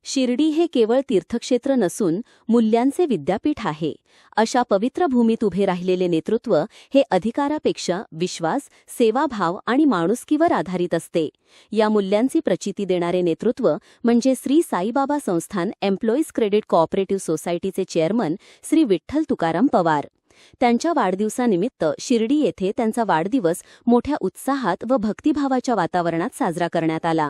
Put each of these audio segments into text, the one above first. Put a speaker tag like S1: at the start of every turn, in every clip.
S1: शिर्डी हे केवळ तीर्थक्षेत्र नसून मूल्यांचे विद्यापीठ आहे. अशा पवित्र भूमीत उभे राहिलेले नेतृत्व हे अधिकारापेक्षा विश्वास, सेवाभाव आणि माणुसकीवर आधारित असते. या मूल्यांची प्रचिती देणारे नेतृत्व म्हणजे श्री साईबाबा संस्थान एम्प्लॉईज क्रेडिट कोऑपरेटिव्ह सोसायटीचे चेअरमन श्री विठ्ठल तुकाराम पवार. त्यांच्या वाढदिवसानिमित्त शिर्डी येथे त्यांचा वाढदिवस मोठ्या उत्साहात व भक्तिभावाच्या वातावरणात साजरा करण्यात आला.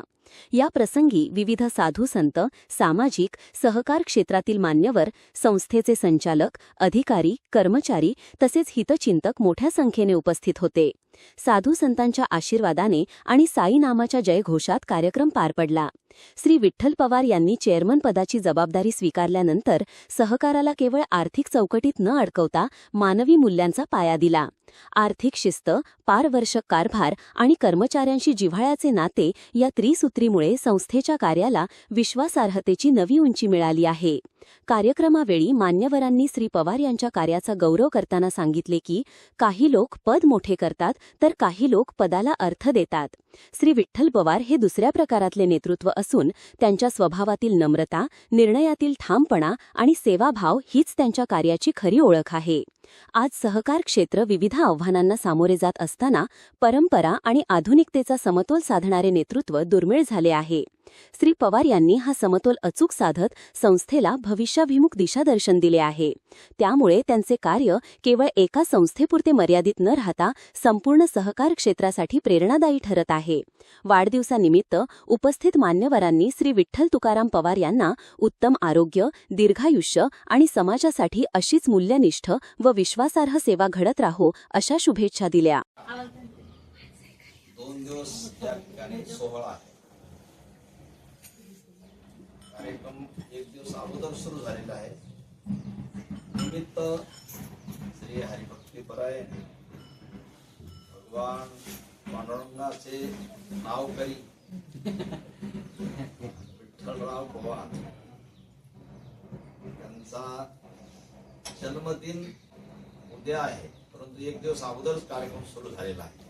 S1: या प्रसंगी विविध साधू संत, सामाजिक, सहकार क्षेत्रातील मान्यवर, संस्थेचे संचालक, अधिकारी, कर्मचारी तसेच हितचिंतक मोठ्या संख्येने उपस्थित होते. साधू संतांच्या आशीर्वादाने आणि साई नामाच्या जयघोषात कार्यक्रम पार पडला. श्री विठ्ठल पवार यांनी चेअरमन पदाची जबाबदारी स्वीकारल्यानंतर सहकाराला केवळ आर्थिक चौकटीत न अडकवता मानवी मूल्यांचा पाया दिला. आर्थिक शिस्त, पारदर्शक कारभार आणि कर्मचाऱ्यांशी जिव्हाळ्याचे नाते या त्रिसूत्रीमुळे संस्थेच्या कार्याला विश्वासार्हतेची नवी उंची मिळाली आहे. कार्यक्रमावेळी मान्यवरांनी श्री पवार यांच्या कार्याचा गौरव करताना सांगितले की काही लोक पद मोठे करतात तर काही लोक पदाला अर्थ देतात. श्री विठ्ठल पवार हे दुसऱ्या प्रकारातले नेतृत्व असून त्यांच्या स्वभावातील नम्रता, निर्णयातील ठामपणा आणि सेवाभाव हीच त्यांच्या कार्याची खरी ओळख आहे. आज सहकार क्षेत्र विविध आव्हानांना सामोरे जात असताना परंपरा आणि आधुनिकतेचा समतोल साधणारे नेतृत्व दुर्मिळ झाले आहे. श्री पवार यांनी हा समतोल अचूक साधत संस्थेला भविष्याभिमुख दिशादर्शन दिले आहे. त्यामुळे त्यांचे कार्य केवळ एका संस्थेपुरते मर्यादित न राहता संपूर्ण सहकार क्षेत्रासाठी प्रेरणादायी ठरत आहे. वाढदिवसानिमित्त उपस्थित मान्यवरांनी श्री विठ्ठल तुकाराम पवार यांना उत्तम आरोग्य, दीर्घायुष्य आणि समाजासाठी अशीच मूल्यनिष्ठ व विश्वासार्ह सेवा घडत राहो अशा शुभेच्छा दिल्या.
S2: 2 दिवस या ठिकाणी सोहळा आहे. कार्यक्रम 1 दिवस अगोदर सुरू झालेला आहे. निमित्त श्री हरिभक्तीपरायण भगवान पांडुरंगाचे नाव करी विठ्ठलराव पवार यांचा जन्मदिन उद्या आहे, परंतु 1 दिवस अगोदरच कार्यक्रम सुरू झालेला आहे.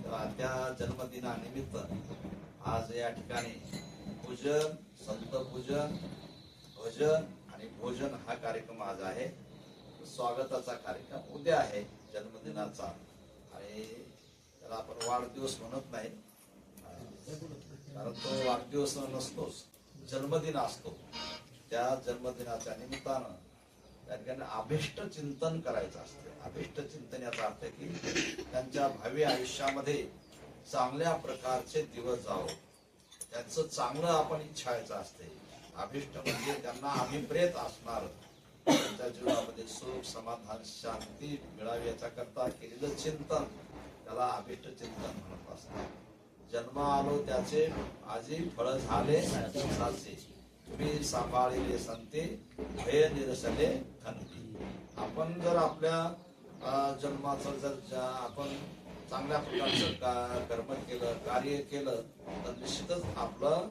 S2: तर त्या जन्मदिनानिमित्त आज या ठिकाणी पूजन, संत पूजन, भजन आणि भोजन हा कार्यक्रम आज आहे. स्वागताचा कार्यक्रम उद्या आहे जन्मदिनाचा, आणि त्याला आपण वाढदिवस म्हणत नाही, कारण तो वाढदिवस नसतोच, जन्मदिन असतो. त्या जन्मदिनाच्या निमित्तानं त्या ठिकाणी अभिष्ट चिंतन करायचं असतं. अभिष्ट चिंतन याचा अर्थ की त्यांच्या भावी आयुष्यामध्ये चांगल्या प्रकारचे दिवस जावं, त्यांचं चांगलं आपण इच्छायचं असते. अभिष्ट म्हणजे त्यांना अभिप्रेत असणार, त्यांच्या जीवनामध्ये सुख, समाधान, शांती मिळावी याच्या करता केलेलं चिंतन त्याला अभिष्ट चिंतन म्हणत असतात. जन्म आलो त्याचे आजी फळ झाले साचे, तुम्ही सांभाळले संते भय निरसले धनती. आपण जर आपल्या जन्माचं जर आपण चांगल्या प्रकारचं कर्म केलं, कार्य केलं, तर निश्चितच आपलं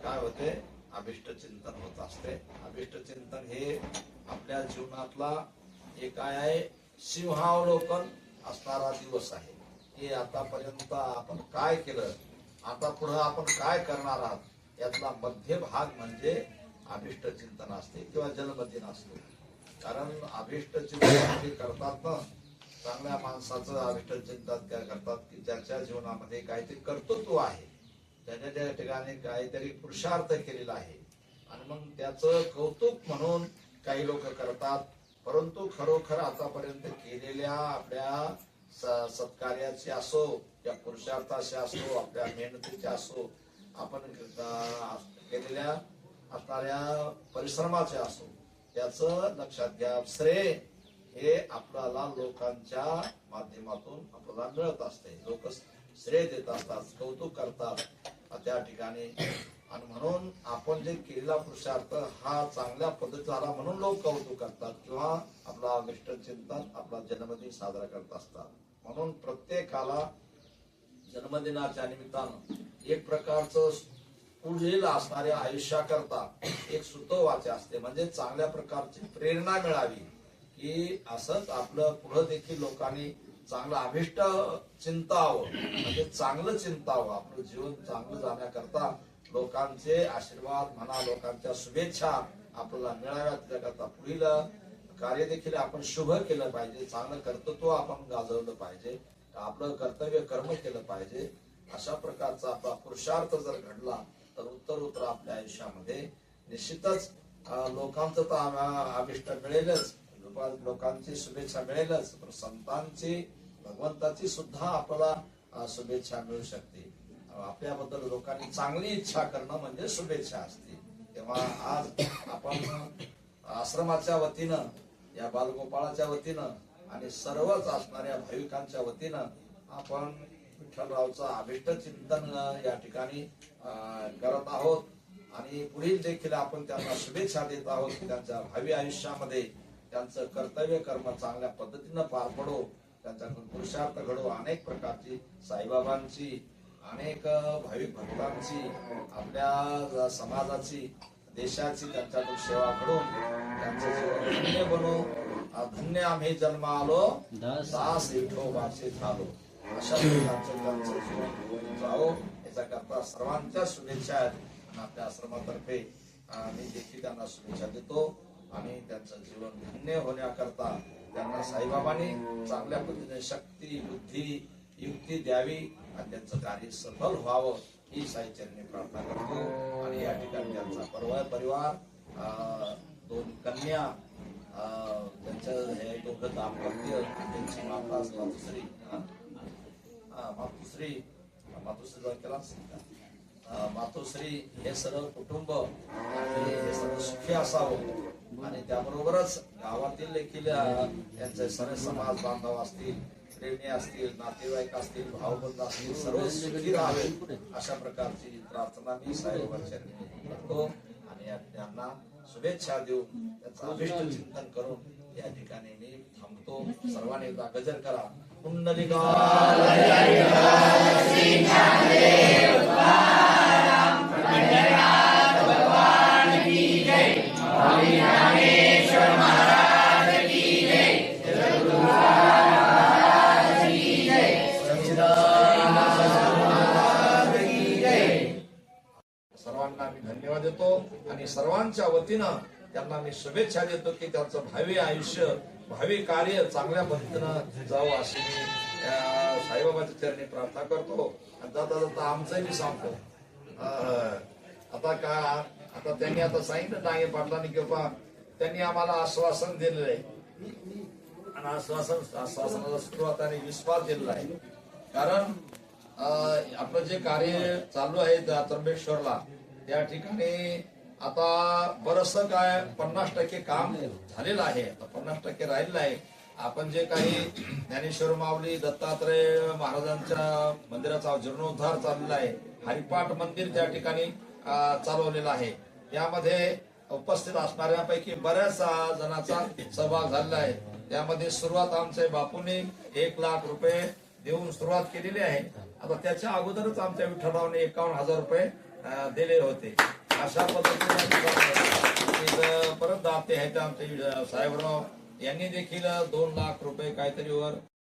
S2: काय होते, अभिष्ट चिंतन होत असते. अभिष्ट चिंतन हे आपल्या जीवनातला एक काय आहे, सिंहावलोकन असणारा दिवस आहे. की आतापर्यंत आपण काय केलं, आता पुढे आपण काय करणार आहात, यातला मध्य भाग म्हणजे अभिष्ट चिंतन असते किंवा जन्मदिन असतो. कारण अभिष्ट चिंतन करतात ना, चांगल्या माणसाचं अभिष्ट चिंतन काय करतात की ज्याच्या जीवनामध्ये काहीतरी कर्तृत्व आहे, त्याच्या त्या ठिकाणी काहीतरी पुरुषार्थ केलेला आहे, आणि मग त्याचं कौतुक म्हणून काही लोक करतात. परंतु खरोखर आतापर्यंत केलेल्या आपल्या सत्कार्याचे असो, त्या पुरुषार्थाचे असो, आपल्या मेहनतीचे असो, आपण केलेल्या असणाऱ्या परिश्रमाचे असो, त्याचं लक्षात घ्या. श्रेय हे आपल्याला लोकांच्या माध्यमातून आपल्याला मिळत असते. लोक श्रेय देत असतात, कौतुक करतात त्या ठिकाणी, आणि म्हणून आपण जे केलेला पुरुषार्थ हा चांगल्या पद्धतीत झाला म्हणून लोक कौतुक करतात किंवा आपला अभिष्ट चिंतन, आपला जन्मदिन साजरा करत असतात. म्हणून प्रत्येकाला जन्मदिनाच्या निमित्तानं एक प्रकारचं पुढील असणाऱ्या आयुष्याकरता एक सुतोवाचे असते, म्हणजे चांगल्या प्रकारची प्रेरणा मिळावी की असंच आपलं पुढे देखील लोकांनी चांगलं अभिष्ट चिंतावं, म्हणजे चांगलं चिंतावं, आपलं जीवन चांगलं जाण्याकरता लोकांचे आशीर्वाद म्हणा, लोकांच्या शुभेच्छा आपल्याला मिळाव्यात. त्याकरता पुढील कार्य देखील आपण शुभ केलं पाहिजे, चांगलं कर्तृत्व आपण गाजवलं पाहिजे, आपलं कर्तव्य कर्म केलं पाहिजे. अशा प्रकारचा आपला पुरुषार्थ जर घडला तर उत्तर आपल्या आयुष्यामध्ये निश्चितच लोकांचं तर अभिष्ट मिळेलच, लोकांची शुभेच्छा मिळेलच, पण संतांची, भगवंताची सुद्धा आपल्याला शुभेच्छा मिळू शकते. आपल्याबद्दल लोकांनी चांगली इच्छा करणं म्हणजे शुभेच्छा असते. तेव्हा आज आपण आश्रमाच्या वतीनं, या बालगोपाळाच्या वतीनं आणि सर्वच असणाऱ्या भाविकांच्या वतीनं आपण विठ्ठलरावचं अभिष्ट चिंतन या ठिकाणी करत आहोत आणि पुढील देखील आपण त्यांना शुभेच्छा देत आहोत की त्यांच्या भावी आयुष्यामध्ये त्यांचं कर्तव्य कर्म चांगल्या पद्धतीनं पार पडो, त्यांच्याकडून पुरुषार्थ घडो, अनेक प्रकारची साईबाबांची, अनेक भाविक भक्तांची, आपल्या समाजाची, देशाची त्यांच्याकडून सेवा घडून त्यांचं जीवन धन्य बनो. धन्य आम्ही जन्म आलो, दास विठोबाचे झालो. अशा प्रकारचं त्यांचं जीवन होऊन जावो याच्याकरता सर्वांच्या शुभेच्छा आहेत. आणि आपल्या आश्रमातर्फे मी देखील त्यांना शुभेच्छा देतो आणि त्यांचं जीवन धन्य होण्याकरता त्यांना साईबाबांनी चांगल्या पद्धतीने शक्ती, बुद्धी, युक्ती द्यावी आणि त्यांचं कार्य सफल व्हावं ही साईचरणी प्रार्थना करतो. आणि या ठिकाणी त्यांचा परिवार, 2 कन्या, त्यांचं हे दोघं दाम्पत्य, त्यांची माता मातोश्री हे सर्व कुटुंब हे सर्व सुखी असावं आणि त्याबरोबरच गावातील देखील त्यांचे सर्व समाज बांधव असतील, प्रेमी असतील, नातेवाईक असतील, भावबंध असतील, सर्व सुखी राहावे अशा प्रकारची प्रार्थना मी साईबाबांच्या करतो आणि त्यांना शुभेच्छा देऊन त्याचं अभिष्ट चिंतन करून या ठिकाणी मी थांबतो. सर्वांनी एकदा गजर करा. कुंडलिका सर्वांना मी धन्यवाद देतो आणि सर्वांच्या वतीनं त्यांना मी शुभेच्छा देतो की त्यांचं भावी आयुष्य, भावी कार्य चांगल्या पद्धतीनं जावं अशी मी साईबाबाच्या चरणी प्रार्थना करतो. आणि जाता जाता आमचंही मी सांगतो. आता त्यांनी आता सांगितलं डांगे पाटलांनी किंवा त्यांनी आम्हाला आश्वासन दिलेलं आहे आणि आश्वासनाला सुरुवात आणि विश्वास दिलेला आहे. कारण आपलं जे कार्य चालू आहे त्र्यंबकेश्वरला त्या ठिकाणी आता बरस काय 50% काम झालेलं आहे, आता 50% राहिलेलं आहे. आपण जे काही ज्ञानेश्वर माऊली दत्तात्रय महाराजांच्या मंदिराचा जीर्णोद्धार चाललेला आहे, हरिपाठ मंदिर त्या ठिकाणी चालवलेलं आहे. यामध्ये उपस्थित असणाऱ्यांपैकी बऱ्याच जणांचा सहभाग झालेला आहे. त्यामध्ये सुरुवात आमच्या बापूंनी 1 लाख रुपये देऊन सुरुवात केलेली आहे. आता त्याच्या अगोदरच आमच्या विठ्ठलरावने 51,000 रुपये दिले होते. अशा पद्धतीने परत दाते आहेत आमचे साहेबराव यांनी देखील 2 लाख रुपये काहीतरी वर